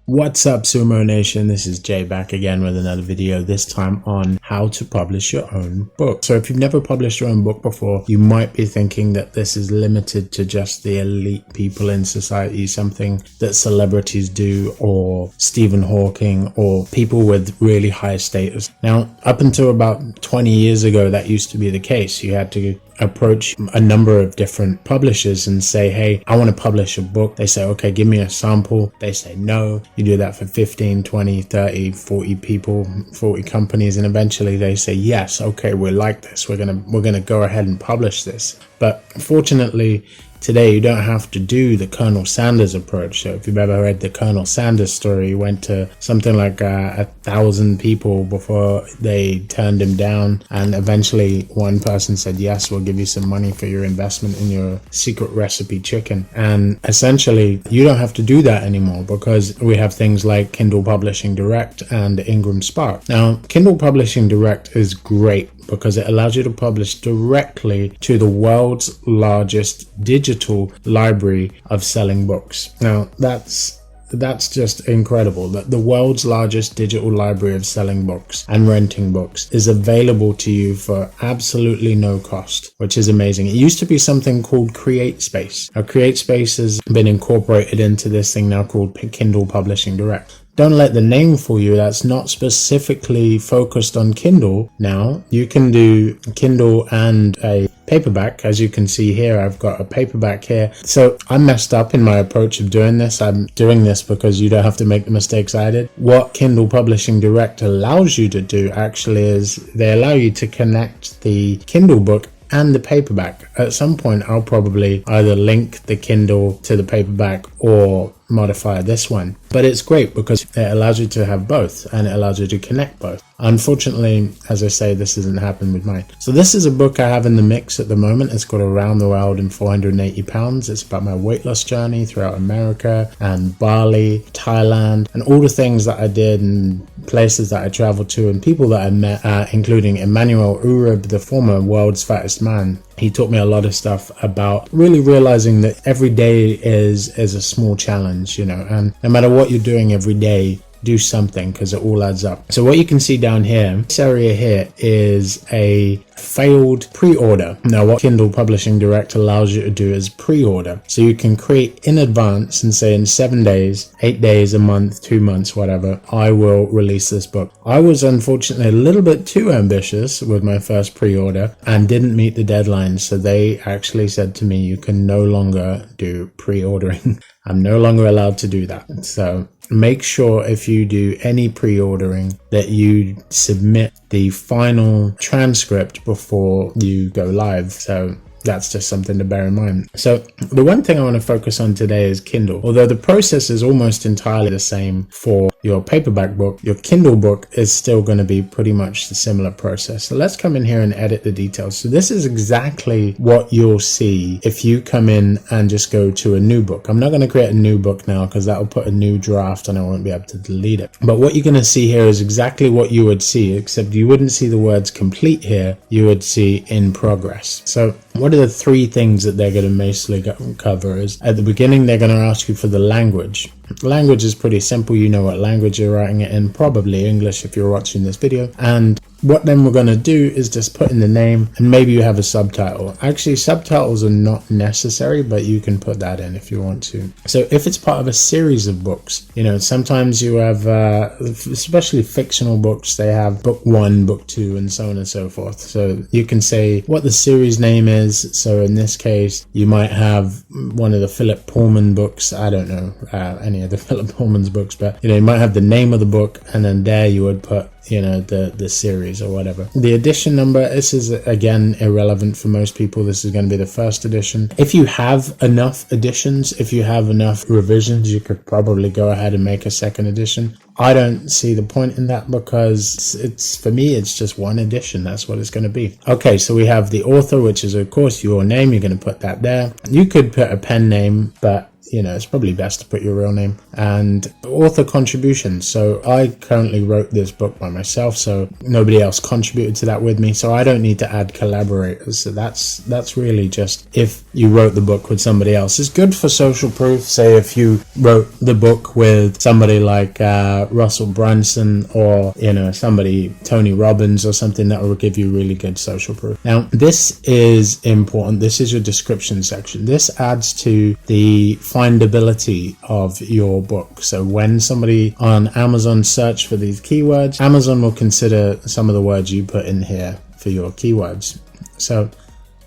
What's up, Sumo Nation? This is Jay back again with another video, this time on how to publish your own book. So if you've never published your own book before, you might be thinking that this is limited to just the elite people in society, something that celebrities do, or Stephen Hawking, or people with really high status. Now, up until about 20 years ago, that used to be the case. You had to approach a number of different publishers and say, hey, I want to publish a book. They say, okay, give me a sample. They say no. You do that for 15, 20, 30, 40 people, 40 companies, and eventually they say, yes, okay, we like this. We're gonna go ahead and publish this. But fortunately, today you don't have to do the Colonel Sanders approach. So if you've ever read the Colonel Sanders story, he went to something like 1,000 people before they turned him down, and eventually one person said, yes, we'll give you some money for your investment in your secret recipe chicken. And essentially you don't have to do that anymore because we have things like Kindle Publishing Direct and Ingram Spark. Now, Kindle Publishing Direct is great because it allows you to publish directly to the world's largest digital library of selling books. Now, that's just incredible that the world's largest digital library of selling books and renting books is available to you for absolutely no cost, which is amazing. It used to be something called CreateSpace. Now, CreateSpace has been incorporated into this thing now called Kindle Publishing Direct. Don't let the name fool you. That's not specifically focused on Kindle. Now, you can do Kindle and a paperback. As you can see here, I've got a paperback here. So I messed up in my approach of doing this. I'm doing this because you don't have to make the mistakes I did. What Kindle Publishing Direct allows you to do actually is they allow you to connect the Kindle book and the paperback. At some point, I'll probably either link the Kindle to the paperback or modify this one. But it's great because it allows you to have both and it allows you to connect both. Unfortunately, as I say, this hasn't happened with mine. So this is a book I have in the mix at the moment. It's called Around the World in 480 Pounds. It's about my weight loss journey throughout America and Bali, Thailand, and all the things that I did and places that I traveled to and people that I met, including Emmanuel Urib, the former world's fattest man. He taught me a lot of stuff about really realizing that every day is a small challenge, and no matter what you're doing every day, do something because it all adds up. So what you can see down here, this area here is a failed pre-order. Now what Kindle Publishing Direct allows you to do is pre-order. So you can create in advance and say in 7 days, 8 days, a month, 2 months, whatever, I will release this book. I was unfortunately a little bit too ambitious with my first pre-order and didn't meet the deadline. So they actually said to me, you can no longer do pre-ordering. I'm no longer allowed to do that. So make sure if you do any pre-ordering that you submit the final transcript before you go live. So that's just something to bear in mind. So the one thing I want to focus on today is Kindle. Although the process is almost entirely the same for your paperback book, your Kindle book is still going to be pretty much the similar process. So let's come in here and edit the details. So this is exactly what you'll see if you come in and just go to a new book. I'm not going to create a new book now because that will put a new draft and I won't be able to delete it. But what you're going to see here is exactly what you would see, except you wouldn't see the words complete here. You would see in progress. So what are the three things that they're going to mostly cover is at the beginning, they're going to ask you for the language. Language is pretty simple. You know what language you're writing it in, probably English if you're watching this video. And what then we're going to do is just put in the name and maybe you have a subtitle. Actually, subtitles are not necessary, but you can put that in if you want to. So if it's part of a series of books, sometimes you have, especially fictional books, they have book 1, book 2, and so on and so forth. So you can say what the series name is. So in this case, you might have one of the Philip Pullman books. I don't know any of the Philip Pullman's books, but you might have the name of the book and then there you would put the series or whatever. The edition number, this is again irrelevant for most people. This is going to be the first edition. If you have enough editions, if you have enough revisions, you could probably go ahead and make a second edition. I don't see the point in that because for me, it's just one edition. That's what it's going to be. Okay, so we have the author, which is of course your name. You're going to put that there. You could put a pen name, but it's probably best to put your real name. And author contributions. So I currently wrote this book by myself, so nobody else contributed to that with me, so I don't need to add collaborators. So that's really just if you wrote the book with somebody else. It's good for social proof. Say if you wrote the book with somebody like Russell Brunson, or somebody, Tony Robbins or something, that will give you really good social proof. Now this is important. This is your description section. This adds to the findability of your book. So when somebody on Amazon search for these keywords, Amazon will consider some of the words you put in here for your keywords. So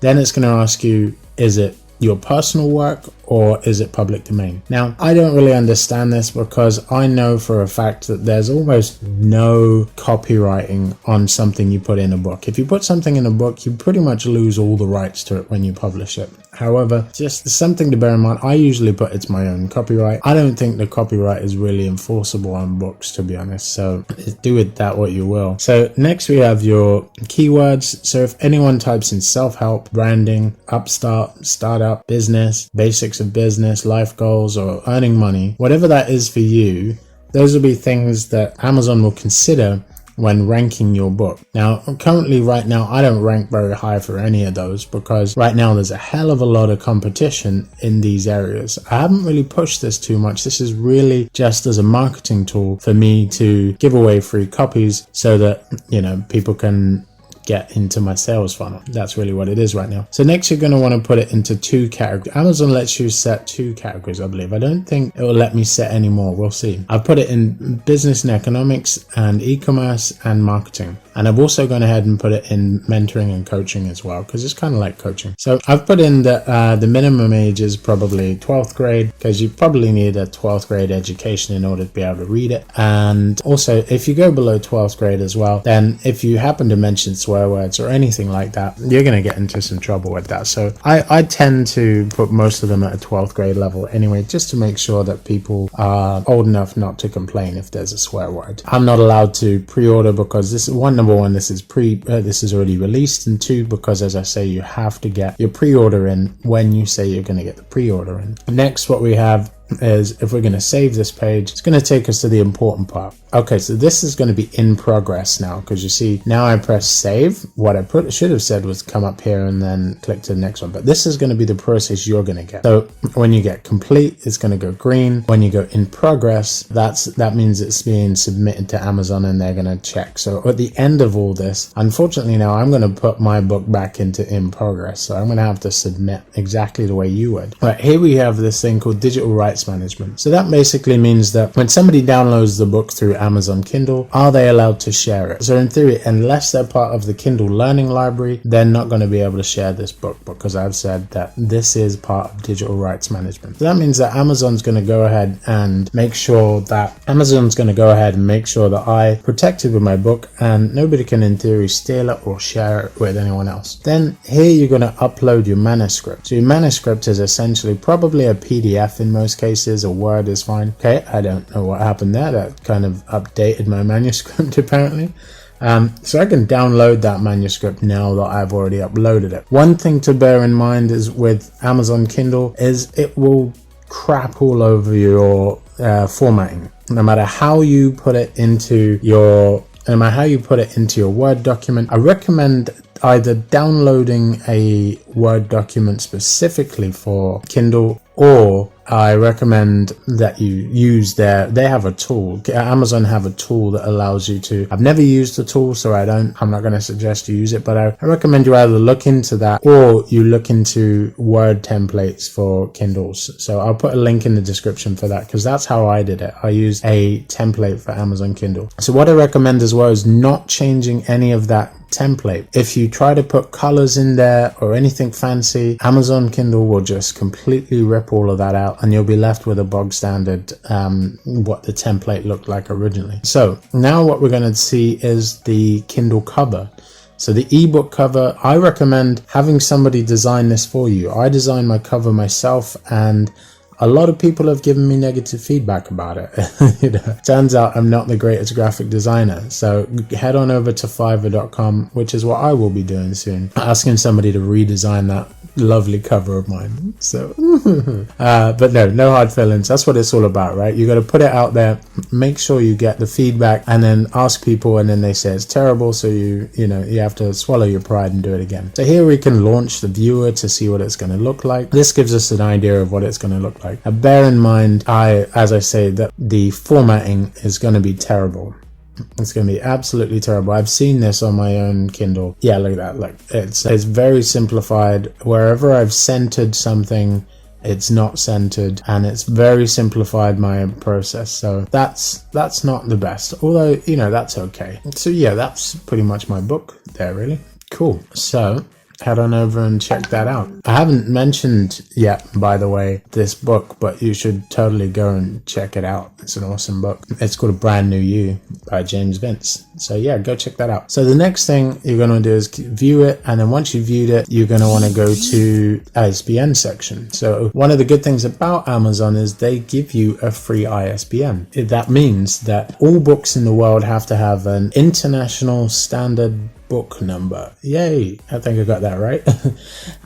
then it's going to ask you, is it your personal work or is it public domain? Now, I don't really understand this, because I know for a fact that there's almost no copywriting on something you put in a book. If you put something in a book, you pretty much lose all the rights to it when you publish it. However, just something to bear in mind, I usually put it's my own copyright. I don't think the copyright is really enforceable on books, to be honest. So do with that what you will. So next we have your keywords. So if anyone types in self-help, branding, upstart, startup, business, basics of business, life goals, or earning money, whatever that is for you, those will be things that Amazon will consider when ranking your book. Now, currently right now, I don't rank very high for any of those, because right now there's a hell of a lot of competition in these areas. I haven't really pushed this too much. This is really just as a marketing tool for me to give away free copies so that, people can get into my sales funnel. That's really what it is right now. So next you're going to want to put it into 2 categories. Amazon lets you set 2 categories, I believe. I don't think it will let me set any more. We'll see. I've put it in business and economics and e-commerce and marketing. And I've also gone ahead and put it in mentoring and coaching as well, because it's kind of like coaching. So I've put in that the minimum age is probably 12th grade, because you probably need a 12th grade education in order to be able to read it. And also, if you go below 12th grade as well, then if you happen to mention swear words or anything like that, you're going to get into some trouble with that. So I tend to put most of them at a 12th grade level anyway, just to make sure that people are old enough not to complain if there's a swear word. I'm not allowed to pre-order, because this is number one, this is already released, and 2, because as I say, you have to get your pre-order in when you say you're going to get the pre-order in. Next, what we have is, if we're going to save this page, it's going to take us to the important part. Okay, so this is going to be in progress now, because you see now I press save. What I should have said was come up here and then click to the next one, but this is going to be the process you're going to get. So when you get complete, it's going to go green. When you go in progress, that means it's being submitted to Amazon and they're going to check. So at the end of all this, unfortunately now I'm going to put my book back into in progress, so I'm going to have to submit exactly the way you would. Right, here we have this thing called digital rights management. So that basically means that when somebody downloads the book through Amazon Kindle, are they allowed to share it? So in theory, unless they're part of the Kindle learning library, they're not going to be able to share this book, because I've said that this is part of digital rights management. So that means that Amazon's going to go ahead and make sure that I protected with my book, and nobody can in theory steal it or share it with anyone else. Then here you're going to upload your manuscript. So your manuscript is essentially probably a PDF in most cases. A Word is fine. Okay, I don't know what happened there. That kind of updated my manuscript apparently. So I can download that manuscript now that I've already uploaded it. One thing to bear in mind is with Amazon Kindle is it will crap all over your formatting. No matter how you put it into your Word document, I recommend either downloading a Word document specifically for Kindle, or I recommend that you use they have a tool. Amazon have a tool that allows you to, I've never used the tool, so I'm not going to suggest you use it, but I recommend you either look into that or you look into Word templates for Kindles. So I'll put a link in the description for that, because that's how I did it. I used a template for Amazon Kindle. So what I recommend as well is not changing any of that template. If you try to put colors in there or anything fancy, Amazon Kindle will just completely rip all of that out, and you'll be left with a bog standard what the template looked like originally. So now what we're going to see is the Kindle cover. So the ebook cover, I recommend having somebody design this for you. I designed my cover myself, and a lot of people have given me negative feedback about it. Turns out I'm not the greatest graphic designer. So head on over to fiverr.com, which is what I will be doing soon, asking somebody to redesign that lovely cover of mine. So, but no hard feelings. That's what it's all about, right? You got to put it out there, make sure you get the feedback, and then ask people, and then they say it's terrible. So you have to swallow your pride and do it again. So here we can launch the viewer to see what it's going to look like. This gives us an idea of what it's going to look like. Now, bear in mind, as I say, that the formatting is going to be terrible. It's going to be absolutely terrible. I've seen this on my own Kindle. Yeah, look at that. Look, it's very simplified. Wherever I've centered something, it's not centered, and it's very simplified my process. So that's not the best, although that's okay. So yeah, that's pretty much my book there, really. Cool. So head on over and check that out. I haven't mentioned yet, by the way, this book, but you should totally go and check it out. It's an awesome book. It's called A Brand New You by James Vince. So yeah, go check that out. So the next thing you're going to do is view it, and then once you've viewed it, you're going to want to go to ISBN section. So one of the good things about Amazon is they give you a free ISBN. That means that all books in the world have to have an international standard book number. Yay, I think I got that right.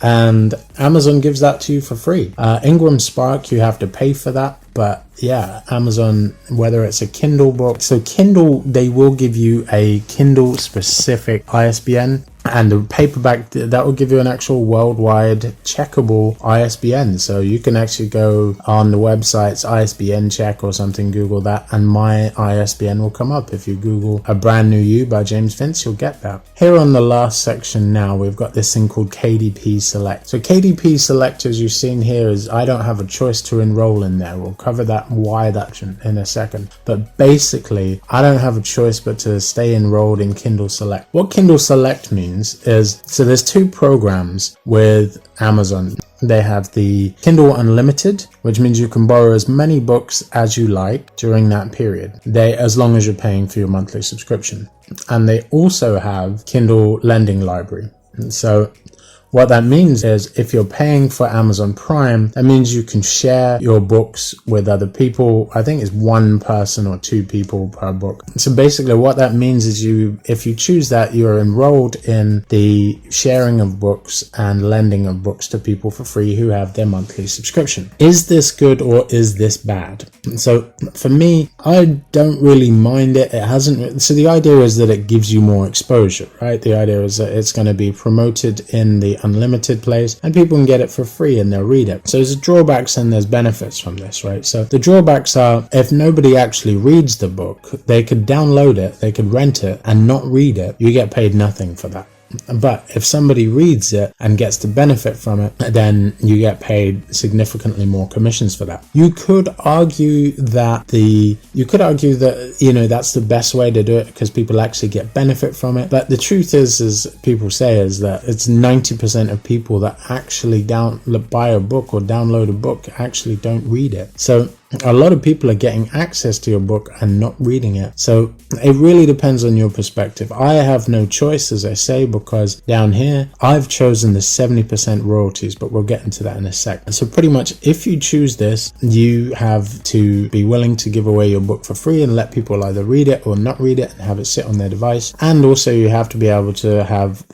And Amazon gives that to you for free. Ingram Spark, you have to pay for that, but yeah, Amazon, whether it's a Kindle book, so Kindle, they will give you a Kindle specific ISBN, and the paperback, that will give you an actual worldwide checkable ISBN. So you can actually go on the website's ISBN check or something, Google that, and my ISBN will come up. If you Google A Brand New You by James Vince, you'll get that. Here on the last section now, we've got this thing called KDP Select. So KDP Select, as you've seen here, is I don't have a choice to enroll in there. We'll cover that, why that in a second. But basically, I don't have a choice but to stay enrolled in Kindle Select. What Kindle Select means is, so there's two programs with Amazon. They have the Kindle Unlimited, which means you can borrow as many books as you like during that period, as long as you're paying for your monthly subscription. And they also have Kindle Lending Library. And so what that means is, if you're paying for Amazon Prime, that means you can share your books with other people. I think it's one person or two people per book. So basically what that means is, if you choose that, you're enrolled in the sharing of books and lending of books to people for free who have their monthly subscription. Is this good or is this bad? So for me, I don't really mind it. So the idea is that it gives you more exposure, right? The idea is that it's going to be promoted in the unlimited place, and people can get it for free and they'll read it. So there's drawbacks and there's benefits from this, right? So the drawbacks are, if nobody actually reads the book, they could download it, they could rent it and not read it. You get paid nothing for that. But if somebody reads it and gets to benefit from it, then you get paid significantly more commissions for that. You could argue that that's the best way to do it, because people actually get benefit from it. But the truth is, as people say, is that it's 90% of people that actually buy a book or download a book actually don't read it. So a lot of people are getting access to your book and not reading it. So it really depends on your perspective. I have no choice, as I say, because down here I've chosen the 70% royalties, but we'll get into that in a sec. So pretty much, if you choose this, you have to be willing to give away your book for free and let people either read it or not read it and have it sit on their device. And also you have to be able to have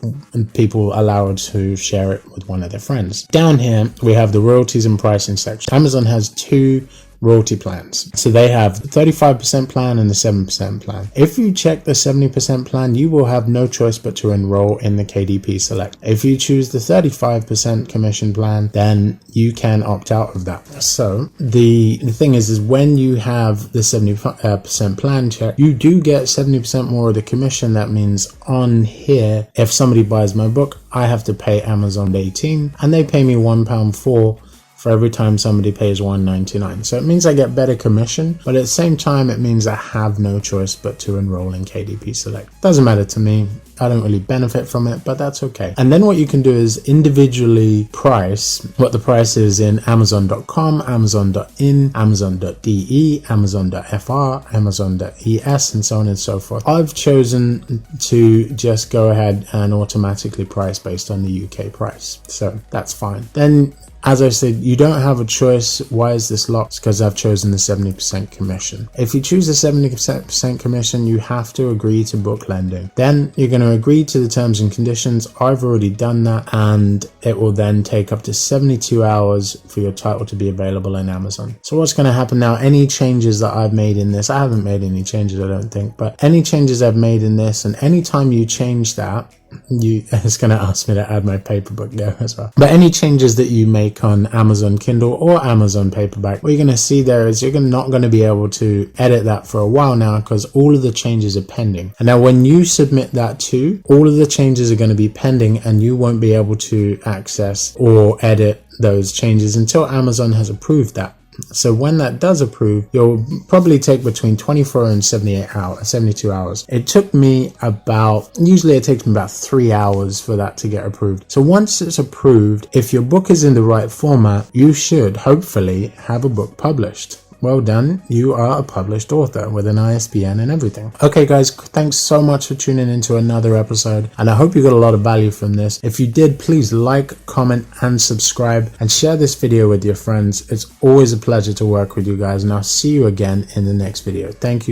people allowed to share it with one of their friends. Down here we have the royalties and pricing section. Amazon has two royalty plans. So they have the 35% plan and the 7% plan. If you check the 70% plan, you will have no choice but to enroll in the KDP Select. If you choose the 35% commission plan, then you can opt out of that. So the thing is when you have the 70% plan check, you do get 70% more of the commission. That means on here, if somebody buys my book, I have to pay Amazon 18, and they pay me £1.04 for every time somebody pays $1.99. So it means I get better commission, but at the same time, it means I have no choice but to enroll in KDP Select. Doesn't matter to me. I don't really benefit from it, but that's okay. And then what you can do is individually price what the price is in Amazon.com, Amazon.in, Amazon.de, Amazon.fr, Amazon.es, and so on and so forth. I've chosen to just go ahead and automatically price based on the UK price. So that's fine. Then as I said, you don't have a choice. Why is this locked? Because I've chosen the 70% commission. If you choose the 70% commission, you have to agree to book lending. Then you're going to agree to the terms and conditions. I've already done that, and it will then take up to 72 hours for your title to be available in Amazon. So what's going to happen now, any changes that I've made in this, I haven't made any changes, I don't think, but any changes I've made in this, and anytime you change that, it's going to ask me to add my Paperback there as well. But any changes that you make on Amazon Kindle or Amazon Paperback, what you're going to see there is you're not going to be able to edit that for a while now, because all of the changes are pending. And now when you submit that too, all of the changes are going to be pending, and you won't be able to access or edit those changes until Amazon has approved that. So when that does approve, you'll probably take between 24 and 72 hours. It took me usually it takes me about 3 hours for that to get approved. So once it's approved, if your book is in the right format, you should hopefully have a book published. Well done, you are a published author with an ISBN and everything. Okay guys, thanks so much for tuning into another episode, and I hope you got a lot of value from this. If you did, please like, comment and subscribe, and share this video with your friends. It's always a pleasure to work with you guys, and I'll see you again in the next video. Thank you.